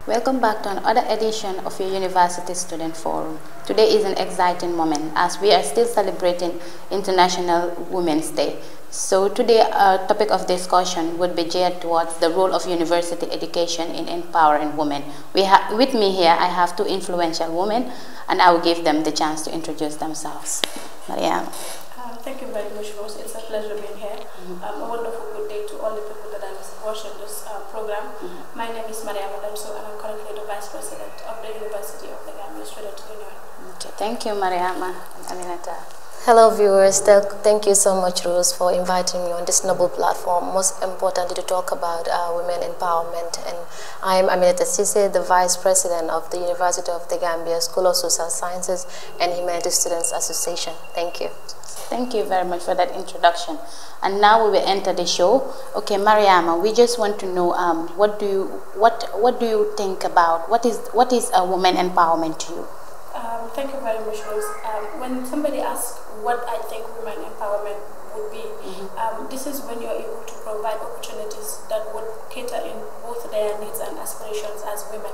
Welcome back to another edition of your University Student Forum. Today is an exciting moment as we are still celebrating International Women's Day. So today our topic of discussion would be geared towards the role of university education in empowering women. With me here I have two influential women and I will give them the chance to introduce themselves. Mariam. Thank you very much, Rose. It's a pleasure being here. A wonderful good day to all the people that are watching this program. My name is Mariam Adamso and I'm currently the Vice President of the University of the Gambia Student Union. Okay, thank you, Mariama. Aminata. Hello viewers, thank you so much, Rose, for inviting me on this noble platform, most importantly to talk about women empowerment. And I am Aminata Sise, the Vice President of the University of the Gambia School of Social Sciences and Humanities Students Association. Thank you. Thank you very much for that introduction. And now we will enter the show. Okay, Mariama, we just want to know what do you think about what is a woman empowerment to you? Thank you very much, Rose. When somebody asks what I think women empowerment would be, this is when you're able to provide opportunities that would cater in both their needs and aspirations as women.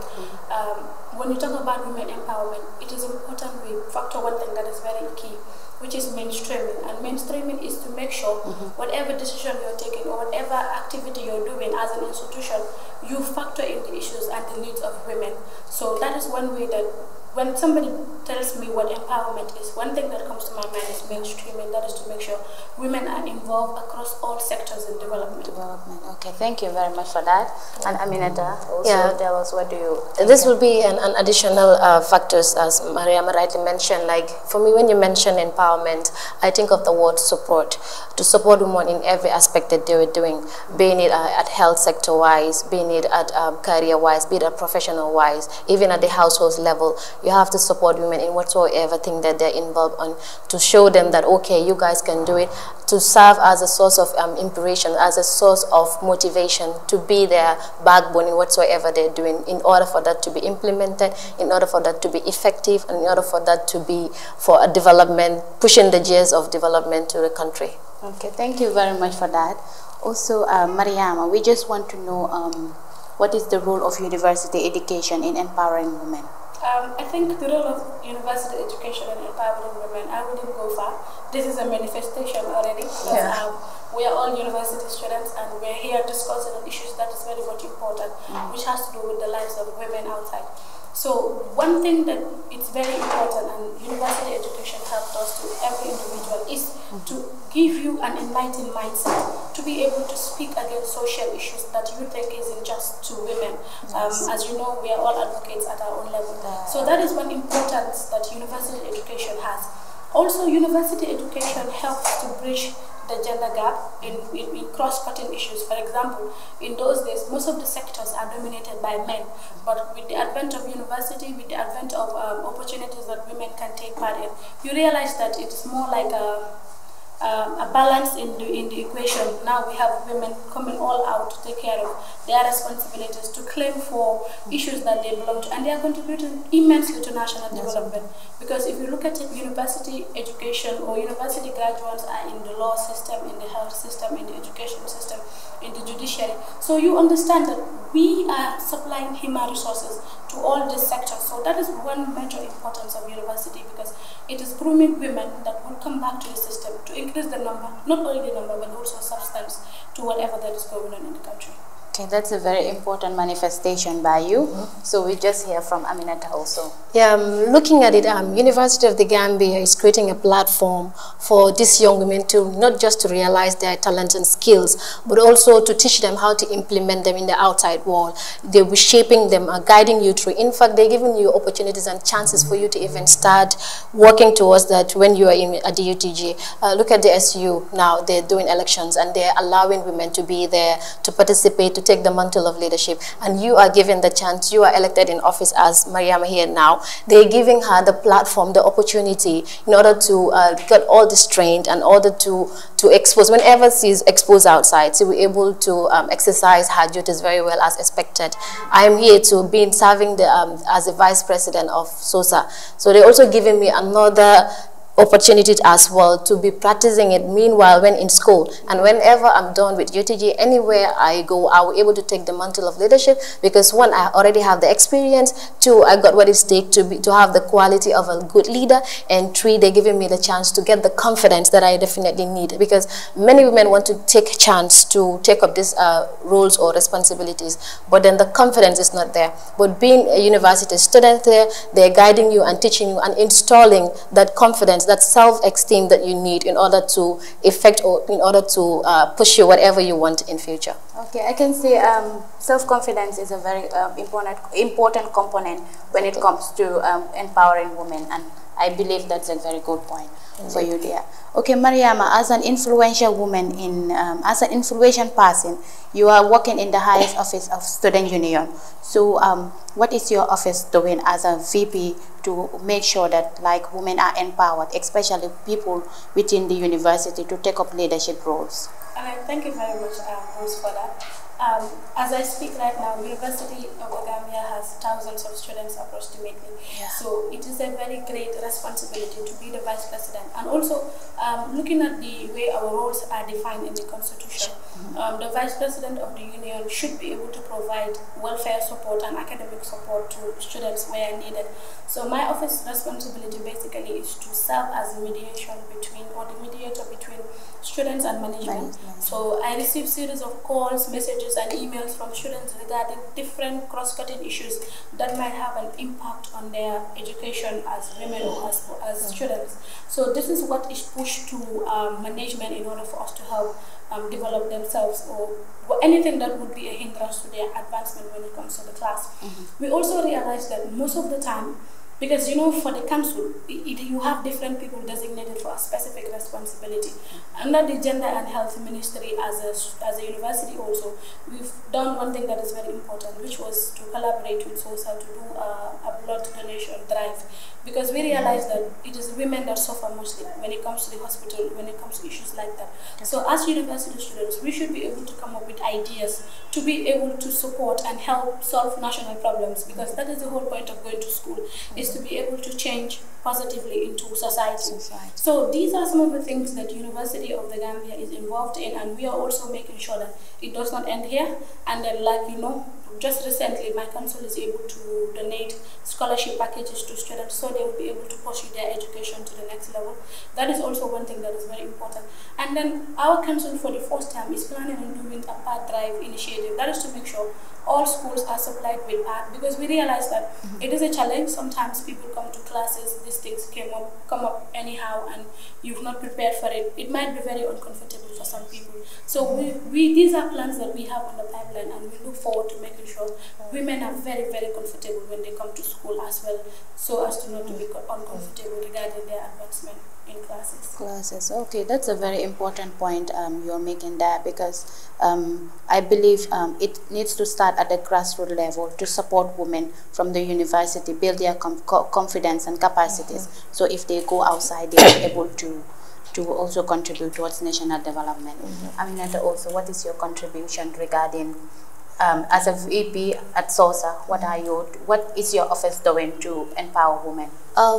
When you talk about women empowerment, it is important we factor one thing that is very key, which is mainstreaming. And mainstreaming is to make sure whatever decision you're taking or whatever activity you're doing as an institution, you factor in the issues and the needs of women. So that is one way that when somebody tells me what empowerment is, one thing that comes to my mind is mainstreaming. That is to make sure women are involved across all sectors in development. Okay, thank you very much for that. And Aminata, also tell us what do you think? This will be an additional factors, as Mariama rightly mentioned. Like for me, when you mention empowerment, I think of the word support. To support women in every aspect that they were doing, being it at health sector wise, being it at career wise, be it at professional wise, even at the household level. You have to support women in whatsoever thing that they're involved on, to show them that, okay, you guys can do it, to serve as a source of inspiration, as a source of motivation, to be their backbone in whatsoever they're doing, in order for that to be implemented, in order for that to be effective, and in order for that to be for a development, pushing the gears of development to the country. Okay, thank you very much for that. Also, Mariama, we just want to know what is the role of university education in empowering women? I think the role of university education in empowering women, I wouldn't go far. This is a manifestation already. Because, we are all university students and we're here discussing issues that is very much important, which has to do with the lives of women outside. So one thing that it's very important, and university education helps us to every individual, is to give you an enlightened mindset, to be able to speak against social issues that you think isn't just to women. As you know, we are all advocates at our own level. So that is one importance that university education has. Also, university education helps to bridge the gender gap in cross-cutting issues. For example, in those days, most of the sectors are dominated by men, but with the advent of university, with the advent of opportunities that women can take part in, you realize that it's more like a balance in the equation. Now we have women coming all out to take care of their responsibilities, to claim for issues that they belong to, and they are contributing immensely to national development. Because if you look at it, university education or university graduates are in the law system, in the health system, in the education system, in the judiciary. So you understand that we are supplying human resources to all these sectors. So that is one major importance of university, because it is grooming women that will come back to the system to increase the number, not only the number, but also substance to whatever that is going on in the country. Okay, that's a very important manifestation by you. So we just hear from Aminata also. Yeah, looking at it, University of the Gambia is creating a platform for these young women to not just to realize their talents and skills, but also to teach them how to implement them in the outside world. They'll be shaping them, guiding you through. In fact, they're giving you opportunities and chances for you to even start working towards that when you are at the UTG. Look at the SU now, they're doing elections and they're allowing women to be there, to participate, to take the mantle of leadership, and you are given the chance, you are elected in office as Mariama here now. They're giving her the platform, the opportunity in order to get all this trained and order to expose, whenever she's exposed outside, she will be able to exercise her duties very well as expected. I am here to be serving as the Vice President of SOSA. So they're also giving me another opportunities as well to be practicing it meanwhile when in school. And whenever I'm done with UTG, anywhere I go, I will able to take the mantle of leadership, because one, I already have the experience, two, I got what it takes to have the quality of a good leader, and three, they're giving me the chance to get the confidence that I definitely need, because many women want to take a chance to take up these roles or responsibilities, but then the confidence is not there. But being a university student there, they're guiding you and teaching you and installing that confidence, that self-esteem that you need in order to effect or in order to push you whatever you want in future. Okay, I can say self-confidence is a very important component when it comes to empowering women, and I believe that's a very good point for you there. Okay, Mariama, as an influential woman as an influential person, you are working in the highest office of Student Union. So what is your office doing as a VP to make sure that women are empowered, especially people within the university, to take up leadership roles? Thank you very much, Rose, for that. As I speak right now, University of the Gambia has thousands of students approximately. Yeah. So it is a very great responsibility to be the vice president. And also, looking at the way our roles are defined in the constitution, the vice president of the union should be able to provide welfare support and academic support to students where needed. So my office responsibility basically is to serve as mediation between, or the mediator between students and management. So I receive series of calls, messages and emails from students regarding different cross-cutting issues that might have an impact on their education as women or as students. So this is what is pushed to management in order for us to help develop themselves, or anything that would be a hindrance to their advancement when it comes to the class. We also realize that most of the time, because for the council, you have different people designated for a specific responsibility. Under the Gender and Health Ministry, as a university also, we've done one thing that is very important, which was to collaborate with SOSA to do a blood donation drive. Because we realize that it is women that suffer mostly when it comes to the hospital, when it comes to issues like that. So as university students, we should be able to come up with ideas to be able to support and help solve national problems, because that is the whole point of going to school, is to be able to change positively into society. So these are some of the things that University of the Gambia is involved in, and we are also making sure that it does not end here. And then, just recently, my council is able to donate scholarship packages to students so they will be able to pursue their education to the next level. That is also one thing that is very important. And then our council for the first time is planning on doing a pad drive initiative. That is to make sure all schools are supplied with pad, because we realize that it is a challenge. Sometimes people come to classes, these things come up anyhow, and you've not prepared for it. It might be very uncomfortable for some people. So these are plans that we have on the pipeline, and we look forward to making sure women are very, very comfortable when they come to school as well, so as to not to be uncomfortable regarding their advancement in classes. Okay, that's a very important point you're making there, because I believe it needs to start at the grassroots level to support women from the university, build their confidence and capacities. So if they go outside, they are able to also contribute towards national development. Aminata, also, what is your contribution regarding as a VP at SOSA, what is your office doing to empower women?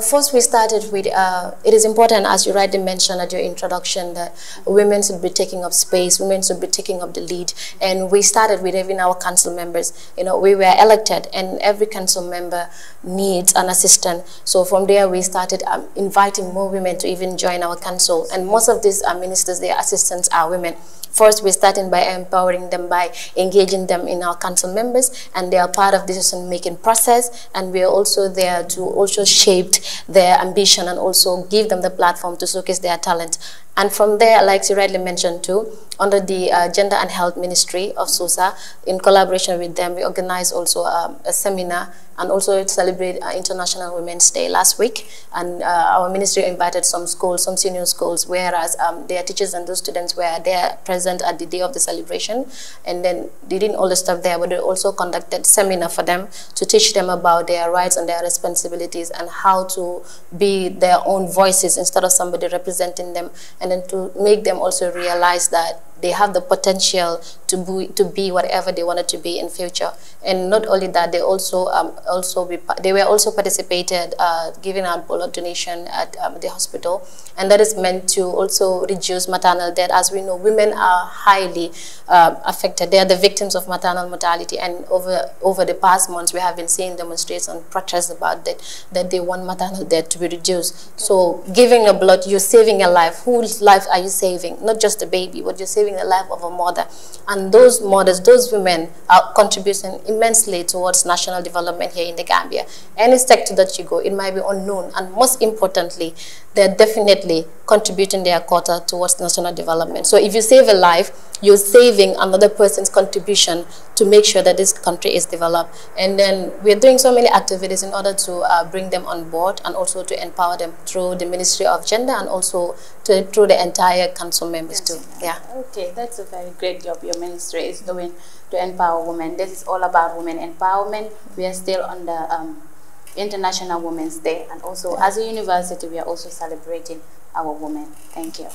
First, we started with, it is important, as you rightly mentioned at your introduction, that women should be taking up space, women should be taking up the lead. And we started with even our council members. We were elected, and every council member needs an assistant. So from there, we started inviting more women to even join our council. And most of these ministers, their assistants are women. First, we're starting by empowering them, by engaging them in our council members, and they are part of the decision-making process, and we are also there to also shape their ambition and also give them the platform to showcase their talent. And from there, like you rightly mentioned too, under the Gender and Health Ministry of SOSA, in collaboration with them, we organized also a seminar and also celebrate International Women's Day last week. And our ministry invited some schools, some senior schools, whereas their teachers and those students were there present at the day of the celebration. And then they didn't only stop there, but they also conducted seminar for them to teach them about their rights and their responsibilities and how to be their own voices instead of somebody representing them, and then to make them also realize that they have the potential to be whatever they wanted to be in future. And not only that, they were also participated giving out blood donation at the hospital, and that is meant to also reduce maternal death. As we know, women are highly affected. They are the victims of maternal mortality, and over the past months we have been seeing demonstrations and protests about that they want maternal death to be reduced. So giving a blood, you're saving a life. Whose life are you saving? Not just a baby, but you're saving the life of a mother. And those mothers, those women are contributing immensely towards national development here in the Gambia. Any sector that you go, it might be unknown, and most importantly, they're definitely contributing their quota towards national development. So if you save a life, you're saving another person's contribution to make sure that this country is developed. And then we're doing so many activities in order to bring them on board, and also to empower them through the Ministry of Gender, and also through the entire council members too. Yeah. Okay, that's a very great job your ministry is doing to empower women. This is all about women empowerment. We are still on the International Women's Day, and also as a university we are also celebrating our women. Thank you.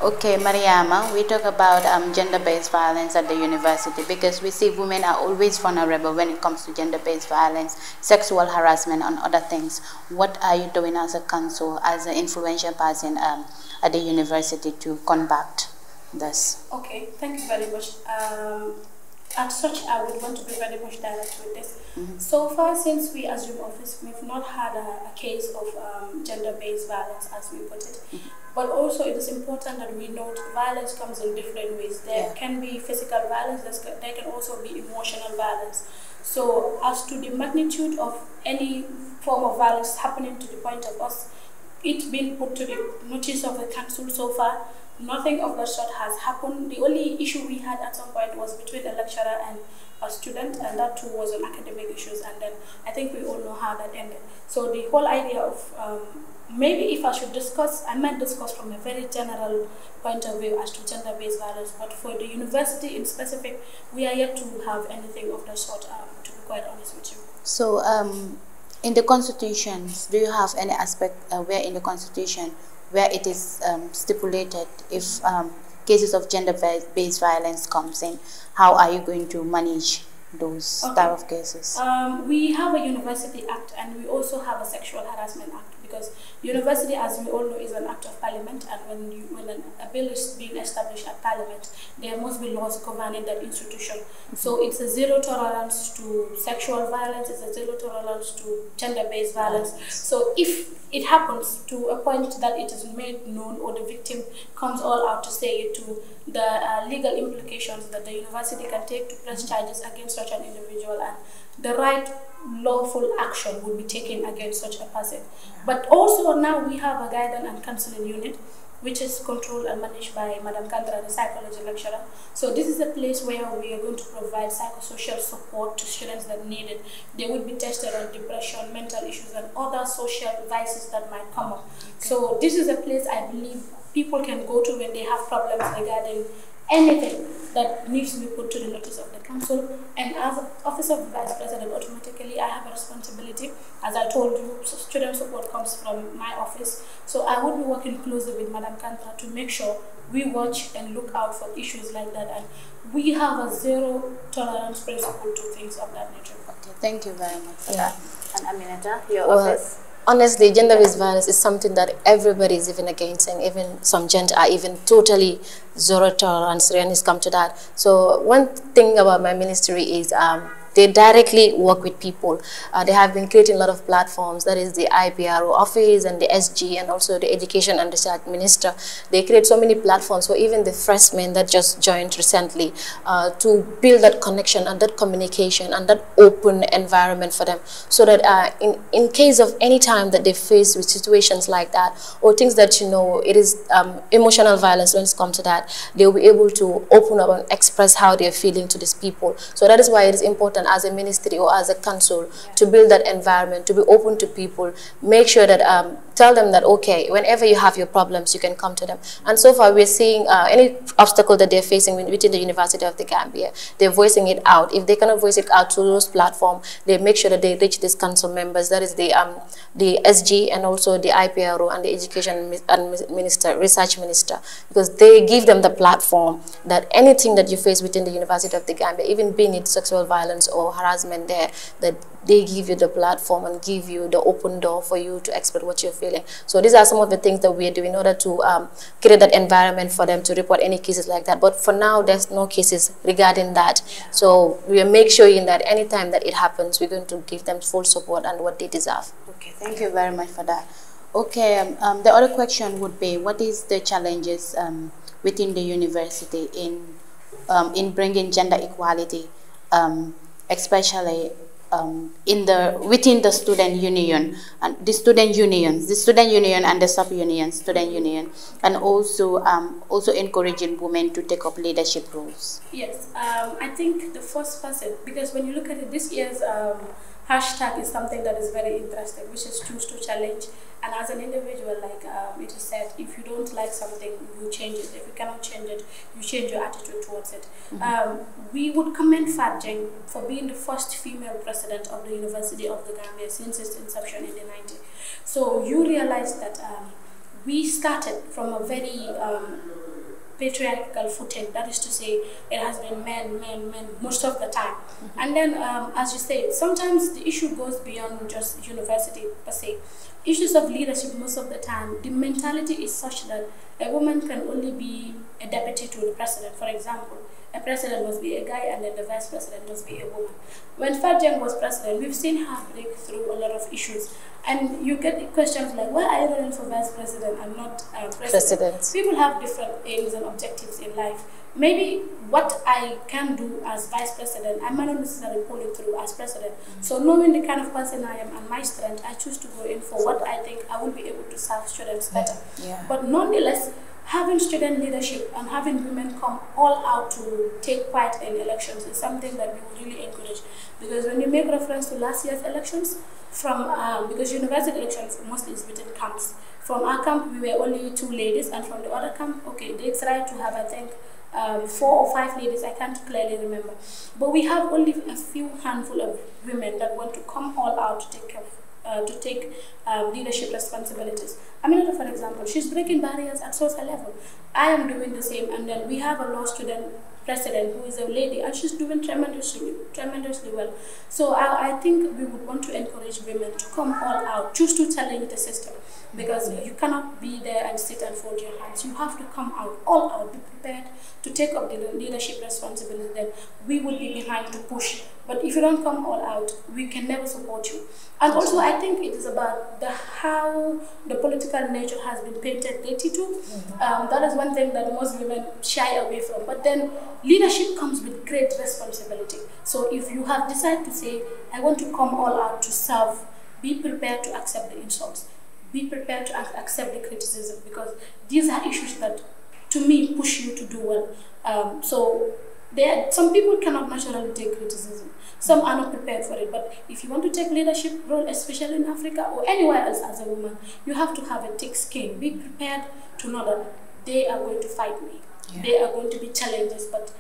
Okay, Mariama, we talk about gender-based violence at the university, because we see women are always vulnerable when it comes to gender-based violence, sexual harassment, and other things. What are you doing as a council, as an influential person at the university to combat this? Okay, thank you very much. As such, I would want to be very much direct with this. So far, since we assumed office, we've not had a case of gender-based violence, as we put it. But also, it is important that we note violence comes in different ways. There can be physical violence, there can also be emotional violence. So, as to the magnitude of any form of violence happening to the point of us, it's been put to the notice of the council so far. Nothing of that sort has happened. The only issue we had at some point was between a lecturer and a student, and that too was on academic issues, and then I think we all know how that ended. So the whole idea of maybe if I should discuss, I might discuss from a very general point of view as to gender-based violence, but for the university in specific, we are yet to have anything of that sort, to be quite honest with you. So in the constitutions, do you have any aspect where in the constitution where it is stipulated if cases of gender-based violence comes in, how are you going to manage those type of cases? We have a University Act, and we also have a Sexual Harassment Act, because university, as we all know, is an act of parliament, and when a bill is being established at parliament, there must be laws governing that institution. So it's a zero tolerance to sexual violence, it's a zero tolerance to gender-based violence. So if it happens to a point that it is made known, or the victim comes all out to say it, to the legal implications that the university can take to press charges against such an individual, and the right lawful action would be taken against such a person. But also now we have a guidance and counseling unit, which is controlled and managed by Madam Kandra, the psychology lecturer. So this is a place where we are going to provide psychosocial support to students that need it. They would be tested on depression, mental issues, and other social vices that might come up. So this is a place I believe people can go to when they have problems regarding anything that needs to be put to the notice of the council. And as Office of the Vice President, automatically I have a responsibility. As I told you, student support comes from my office. So I would be working closely with Madam Kantra to make sure we watch and look out for issues like that. And we have a zero tolerance principle to things of that nature. Okay, thank you very much for that. And Aminata, your office? Honestly, gender-based violence is something that everybody is even against, and even some gender are even totally zero tolerance when it's come to that. So one thing about my ministry is they directly work with people. They have been creating a lot of platforms, that is the IPRO office and the SG, and also the Education and Research Minister. They create so many platforms for even the freshmen that just joined recently to build that connection and that communication and that open environment for them, so that in case of any time that they face with situations like that, or things that, you know, it is emotional violence when it comes to that, they'll be able to open up and express how they're feeling to these people. So that is why it is important as a ministry or as a council to build that environment, to be open to people, make sure that tell them that, okay, whenever you have your problems, you can come to them. And so far, we're seeing any obstacle that they're facing within the University of the Gambia, they're voicing it out. If they cannot voice it out to those platforms, they make sure that they reach these council members, that is the SG and also the IPRO and the Education Minister, Research Minister, because they give them the platform that anything that you face within the University of the Gambia, even being it sexual violence or harassment there, that they give you the platform and give you the open door for you to express what you're feeling. So these are some of the things that we are doing in order to create that environment for them to report any cases like that. But for now, there's no cases regarding that. So we will make sure in that anytime that it happens, we're going to give them full support and what they deserve. Okay, thank you very much for that. Okay, the other question would be, what is the challenges within the university in bringing gender equality, especially within the student union and the student unions, the student union and the sub-union, student union, and also encouraging women to take up leadership roles? Yes, I think the first person, because when you look at it, this year's hashtag is something that is very interesting, which is choose to challenge. And as an individual, like it is said, if you don't like something, you change it. If you cannot change it, you change your attitude towards it. We would commend Fat Jeng for being the first female president of the University of the Gambia since its inception in the 90s. So you realize that we started from a very patriarchal footing, that is to say, it has been men most of the time. And then, as you say, sometimes the issue goes beyond just university per se. Issues of leadership most of the time, the mentality is such that a woman can only be a deputy to the president. For example, a president must be a guy and then the vice president must be a woman. When Fat Jeng was president, we've seen her break through a lot of issues. And you get questions like, why are you running for vice president and not president? People have different aims and objectives in life. Maybe what I can do as vice president, I might not necessarily pull it through as president. So knowing the kind of person I am and my strength, I choose to go in for what I think I will be able to serve students better. But nonetheless, having student leadership and having women come all out to take part in elections is something that we would really encourage. Because when you make reference to last year's elections, because university elections mostly is within camps. From our camp, we were only 2 ladies, and from the other camp, okay, they tried to have, I think, 4 or 5 ladies, I can't clearly remember. But we have only a few handful of women that want to come all out to take leadership responsibilities. Aminata, for example, she's breaking barriers at social level. I am doing the same, and then we have a law student president who is a lady, and she's doing tremendously well. So I think we would want to encourage women to come all out, choose to challenge the system, because you cannot be there and sit and fold your hands. You have to come out, all out, be prepared to take up the leadership responsibility. Then we will be behind to push. But if you don't come all out, we can never support you. And also, I think it is about how the political nature has been painted dirty too. That is one thing that most women shy away from. But then leadership comes with great responsibility. So if you have decided to say, I want to come all out to serve, be prepared to accept the insults. Be prepared to accept the criticism, because these are issues that, to me, push you to do well. So some people cannot naturally take criticism. Some are not prepared for it. But if you want to take leadership role, especially in Africa or anywhere else as a woman, you have to have a thick skin. Be prepared to know that they are going to fight me. They are going to be challenges, but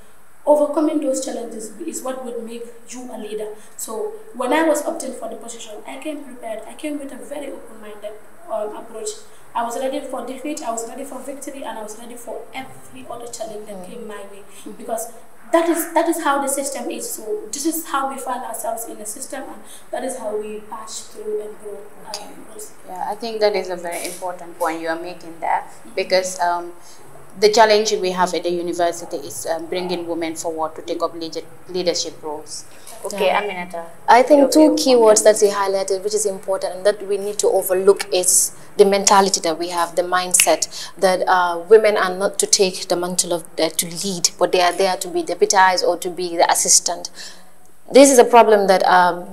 overcoming those challenges is what would make you a leader. So when I was opting for the position, I came prepared. I came with a very open-minded approach. I was ready for defeat, I was ready for victory, and I was ready for every other challenge that came my way. Because that is how the system is. So this is how we find ourselves in the system, and that is how we pass through and grow. Yeah, I think that is a very important point you are making there, because the challenge we have at the university is bringing women forward to take up leadership roles. Okay, Aminata. I think 2 keywords that you highlighted, which is important and that we need to overlook, is the mentality that we have, the mindset that women are not to take the mantle of to lead, but they are there to be deputized or to be the assistant. this is a problem that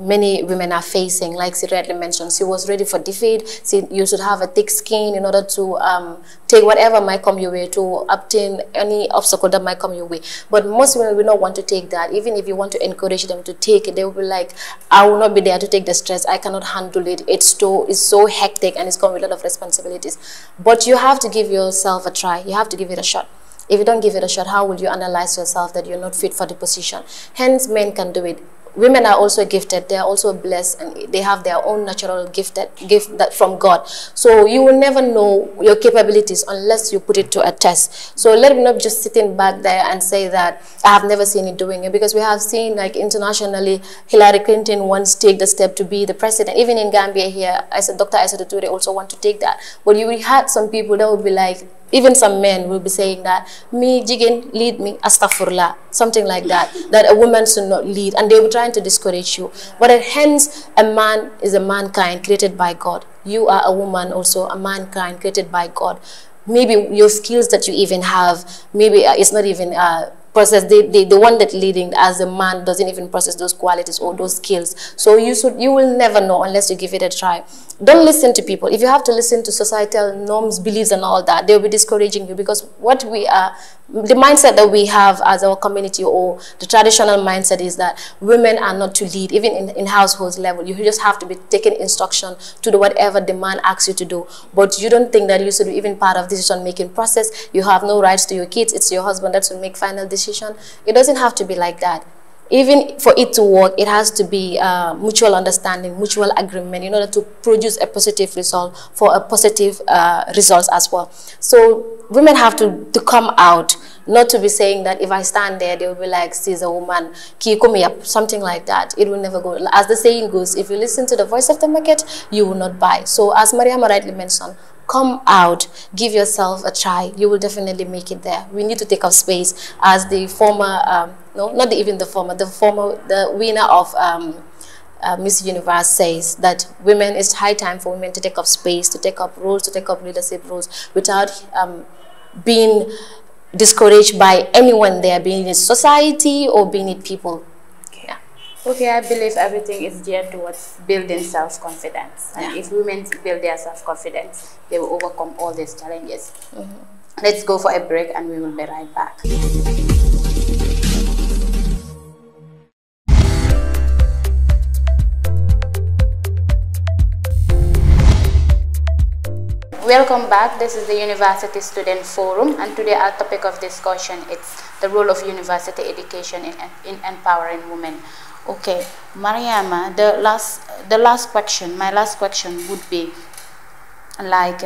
many women are facing. Like she rightly mentioned, she was ready for defeat. You should have a thick skin in order to take whatever might come your way, to obtain any obstacle that might come your way. But most women will not want to take that. Even if you want to encourage them to take it, they will be like, I will not be there to take the stress. I cannot handle it. It's so hectic and it's come with a lot of responsibilities. But you have to give yourself a try. You have to give it a shot. If you don't give it a shot, how will you analyze yourself that you're not fit for the position? Hence, men can do it. Women are also gifted. They are also blessed, and they have their own natural gift that from God. So you will never know your capabilities unless you put it to a test. So let me not just sitting back there and say that I have never seen it doing it, because we have seen, like, internationally, Hillary Clinton once take the step to be the president. Even in Gambia here, Dr. Aissatou Touré also want to take that. But you will have some people that will be like, even some men will be saying that, me, Jigen, lead me, astaghfirullah, something like that, that a woman should not lead, and they were trying to discourage you. But hence, a man is a mankind created by God. You are a woman also, a mankind created by God. Maybe your skills that you even have, maybe it's not even process. The one that leading as a man doesn't even process those qualities or those skills. So you will never know unless you give it a try. Don't listen to people. If you have to listen to societal norms, beliefs and all that, they'll be discouraging you, because what we are, the mindset that we have as our community, or the traditional mindset, is that women are not to lead. Even in households level, you just have to be taking instruction to do whatever the man asks you to do. But you don't think that you should be even part of decision making process. You have no rights to your kids. It's your husband that should make final decision. It doesn't have to be like that. Even for it to work, it has to be mutual understanding, mutual agreement, in order to produce a positive result for a positive results as well. So women have to come out, not to be saying that if I stand there, they will be like, she's a woman, something like that. It will never go. As the saying goes, if you listen to the voice of the market, you will not buy. So as Mariama rightly mentioned, come out, give yourself a try. You will definitely make it there. We need to take up space, as the former, the winner of Miss Universe says, that women, it's high time for women to take up space, to take up roles, to take up leadership roles, without being discouraged by anyone there, being it society or being it people. Okay, I believe everything is geared towards building self-confidence. And if women build their self-confidence, they will overcome all these challenges. Let's go for a break and we will be right back. Welcome back. This is the University Student Forum, and today our topic of discussion is the role of university education in empowering women. Okay, Mariama, the last question, my last question would be like,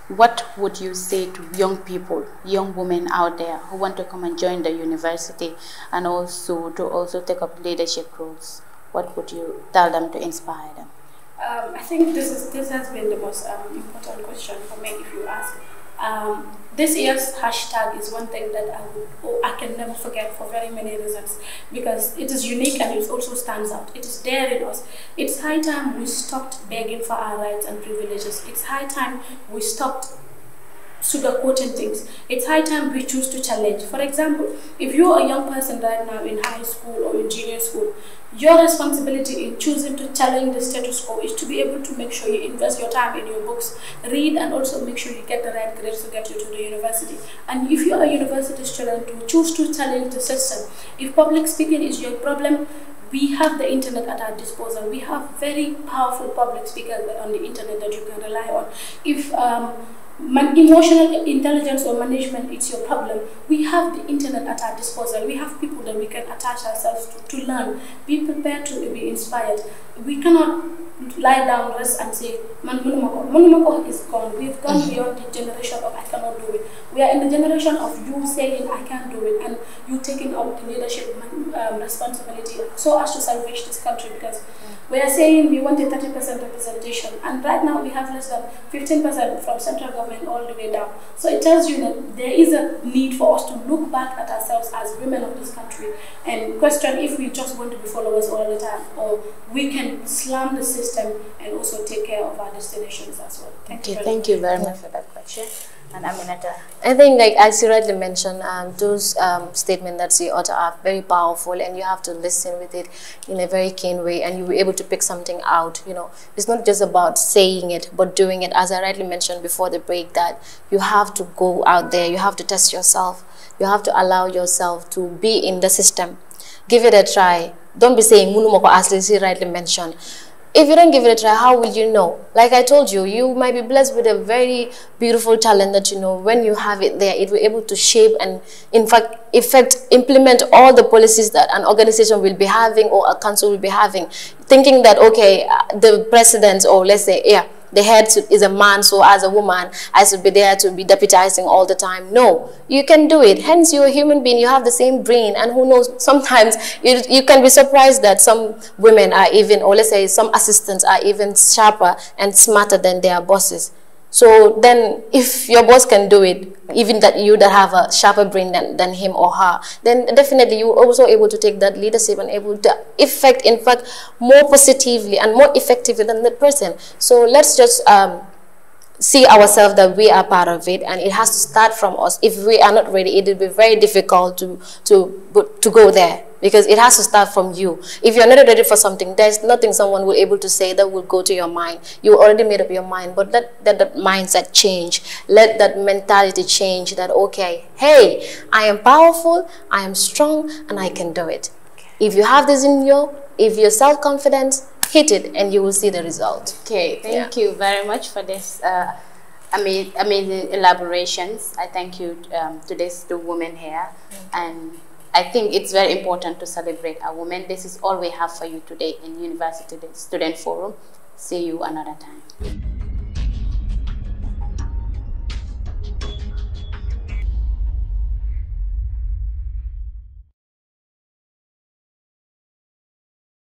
what would you say to young people, young women out there who want to come and join the university and also to take up leadership roles? What would you tell them to inspire them? I think this has been the most important question for me, if you ask. This year's hashtag is one thing that I can never forget for very many reasons, because it is unique and it also stands out. It is there in us. It's high time we stopped begging for our rights and privileges. It's high time we stopped sugarcoating things. It's high time we choose to challenge. For example, if you're a young person right now in high school or in junior school, your responsibility in choosing to challenge the status quo is to be able to make sure you invest your time in your books, read, and also make sure you get the right grades to get you to the university. And if you're a university student, to choose to challenge the system. If public speaking is your problem, we have the internet at our disposal. We have very powerful public speakers on the internet that you can rely on. If emotional intelligence or management is your problem, we have the internet at our disposal. We have people that we can attach ourselves to learn. Be prepared to be inspired. We cannot lie down, rest and say, man, Munumako is gone. We've gone beyond the generation of I cannot do it. We are in the generation of you saying I can't do it, and you taking out the leadership responsibility so as to salvage this country, because we are saying we want a 30% representation, and right now we have less than 15% from central government all the way down. So it tells you that there is a need for us to look back at ourselves as women of this country and question if we just want to be followers all the time, or we can slam the system system and also take care of our destinations as well. Thank you very much for that question. And Aminata? I think, like as you rightly mentioned, those statements that the author are very powerful, and you have to listen with it in a very keen way, and you'll be able to pick something out. You know, it's not just about saying it, but doing it. As I rightly mentioned before the break, that you have to go out there, you have to test yourself, you have to allow yourself to be in the system. Give it a try. Don't be saying, "Munumoko," as Lizzie rightly mentioned. If you don't give it a try, how will you know? Like I told you, you might be blessed with a very beautiful talent that, you know, when you have it there, it will be able to shape and, in fact, implement all the policies that an organization will be having or a council will be having. Thinking that, okay, the president, or let's say, yeah, the head is a man, so as a woman, I should be there to be deputizing all the time. No, you can do it. Hence, you're a human being, you have the same brain, and who knows, sometimes you can be surprised that some women are even, or let's say some assistants are even sharper and smarter than their bosses. So then, if your boss can do it, even that have a sharper brain than him or her, then definitely you're also able to take that leadership and able to affect, in fact, more positively and more effectively than that person. So let's just see ourselves that we are part of it, and it has to start from us. If we are not ready, it will be very difficult to go there, because it has to start from you. If you're not ready for something, there's nothing someone will able to say that will go to your mind. You already made up your mind, but let that mindset change. Let that mentality change, that, okay, hey, I am powerful, I am strong, and I can do it. If you have this in you, if you're self-confident, hit it and you will see the result. Okay, thank you very much for this amazing elaborations. I thank you to these two women here. And I think it's very important to celebrate our women. This is all we have for you today in University Student Forum. See you another time.